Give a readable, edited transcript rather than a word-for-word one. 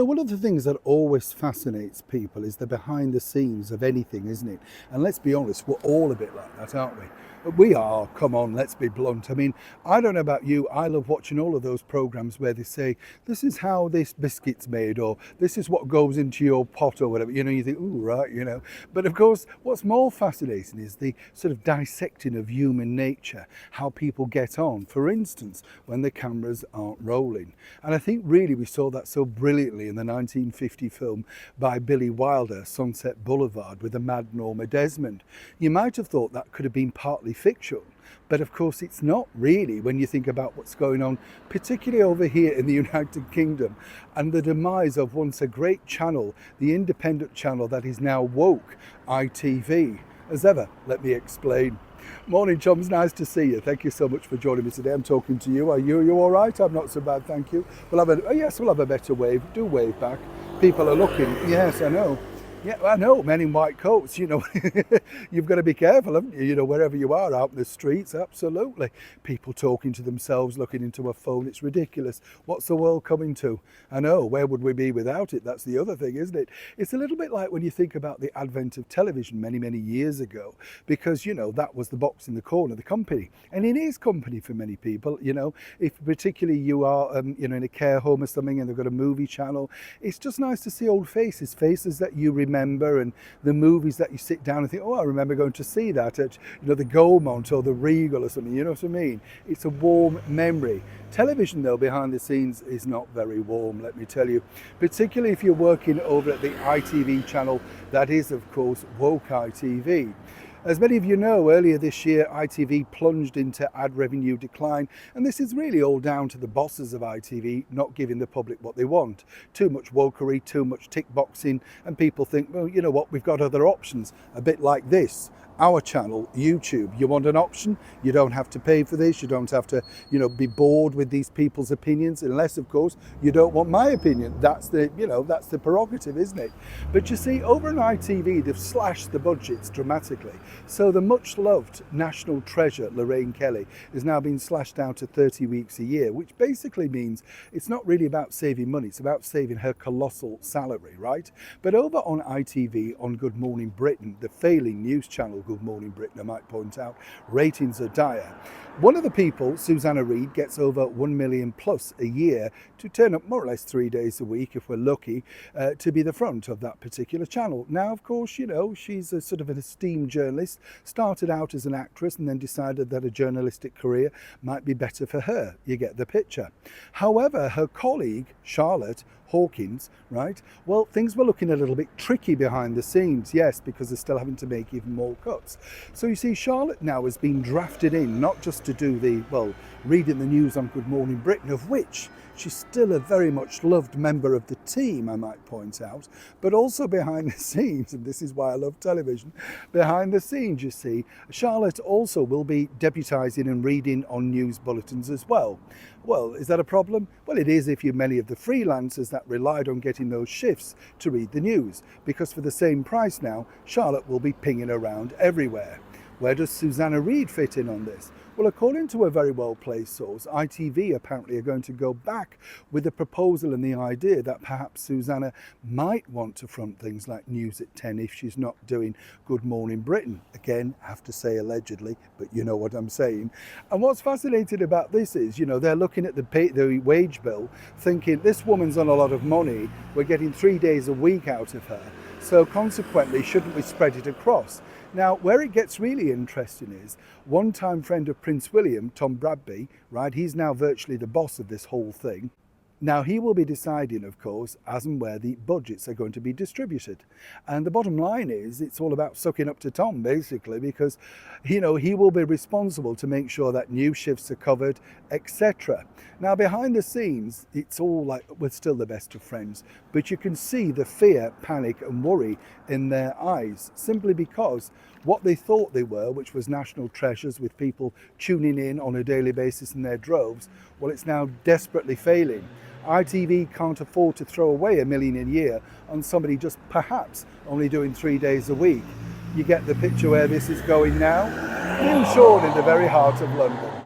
One of the things that always fascinates people is the behind the scenes of anything, isn't it? And let's be honest, we're all a bit like that, aren't we? We are, come on, let's be blunt. I mean, I don't know about you, I love watching all of those programs where they say, this is how this biscuit's made, or this is what goes into your pot, or whatever. You think, ooh, right. But of course, what's more fascinating is the sort of dissecting of human nature, how people get on, for instance, when the cameras aren't rolling. And I think really we saw that so brilliantly in the 1950 film by Billy Wilder, Sunset Boulevard, with the mad Norma Desmond. You might have thought that could have been partly fiction, but of course it's not really when you think about what's going on, particularly over here in the United Kingdom, and the demise of once a great channel, the independent channel that is now woke, ITV. As ever, let me explain. Morning, chums, nice to see you. Thank you so much for joining me today. I'm talking to you. Are you all right? I'm not so bad, thank you. We'll have a better wave. Do wave back. People are looking. Yes, I know. Yeah, I know, men in white coats, you've got to be careful, haven't you? Wherever you are out in the streets, absolutely. People talking to themselves, looking into a phone, it's ridiculous. What's the world coming to? I know, where would we be without it? That's the other thing, isn't it? It's a little bit like when you think about the advent of television many, many years ago, because, that was the box in the corner, the company. And it is company for many people, if particularly you are, in a care home or something and they've got a movie channel. It's just nice to see old faces that you remember, and the movies that you sit down and think, oh, I remember going to see that at the Gaumont or the Regal or something. You know what I mean? It's a warm memory. Television, though, behind the scenes is not very warm, let me tell you, particularly if you're working over at the ITV channel that is, of course, woke ITV. As many of you know, earlier this year, ITV plunged into ad revenue decline, and this is really all down to the bosses of ITV not giving the public what they want. Too much wokery, too much tick boxing, and people think, well, you know what, we've got other options, a bit like this. Our channel, YouTube. You want an option? You don't have to pay for this. You don't have to, be bored with these people's opinions, unless, of course, you don't want my opinion. That's the prerogative, isn't it? But you see, over on ITV, they've slashed the budgets dramatically. So the much-loved national treasure, Lorraine Kelly, is now being slashed down to 30 weeks a year, which basically means it's not really about saving money. It's about saving her colossal salary, right? But over on ITV, on Good Morning Britain, the failing news channel, Good Morning Britain, I might point out, ratings are dire. One of the people, Susanna Reid, gets over 1 million plus a year to turn up more or less 3 days a week, if we're lucky, to be the front of that particular channel. Now, of course, she's a sort of an esteemed journalist, started out as an actress and then decided that a journalistic career might be better for her. You get the picture. However, her colleague, Charlotte Hawkins, right? Well, things were looking a little bit tricky behind the scenes, yes, because they're still having to make even more cuts. So you see, Charlotte now has been drafted in, not just to do reading the news on Good Morning Britain, of which she's still a very much loved member of the team, I might point out, but also behind the scenes, and this is why I love television, behind the scenes, you see, Charlotte also will be deputising and reading on news bulletins as well. Well, is that a problem? Well, it is if you're many of the freelancers that relied on getting those shifts to read the news, because for the same price now, Charlotte will be pinging around everywhere. Where does Susanna Reid fit in on this? Well, according to a very well-placed source, ITV apparently are going to go back with the proposal and the idea that perhaps Susanna might want to front things like News at 10 if she's not doing Good Morning Britain. Again, I have to say allegedly, but you know what I'm saying. And what's fascinating about this is, they're looking at the wage bill, thinking this woman's on a lot of money, we're getting 3 days a week out of her, so consequently, shouldn't we spread it across? Now, where it gets really interesting is one-time friend of Prince William, Tom Bradby, right? He's now virtually the boss of this whole thing. Now, he will be deciding, of course, as and where the budgets are going to be distributed. And the bottom line is it's all about sucking up to Tom, basically, because, he will be responsible to make sure that new shifts are covered, etc. Now, behind the scenes, it's all like we're still the best of friends, but you can see the fear, panic and worry in their eyes, simply because what they thought they were, which was national treasures with people tuning in on a daily basis in their droves, well, it's now desperately failing. ITV can't afford to throw away $1 million a year on somebody just perhaps only doing 3 days a week. You get the picture where this is going now? New Sean in the very heart of London.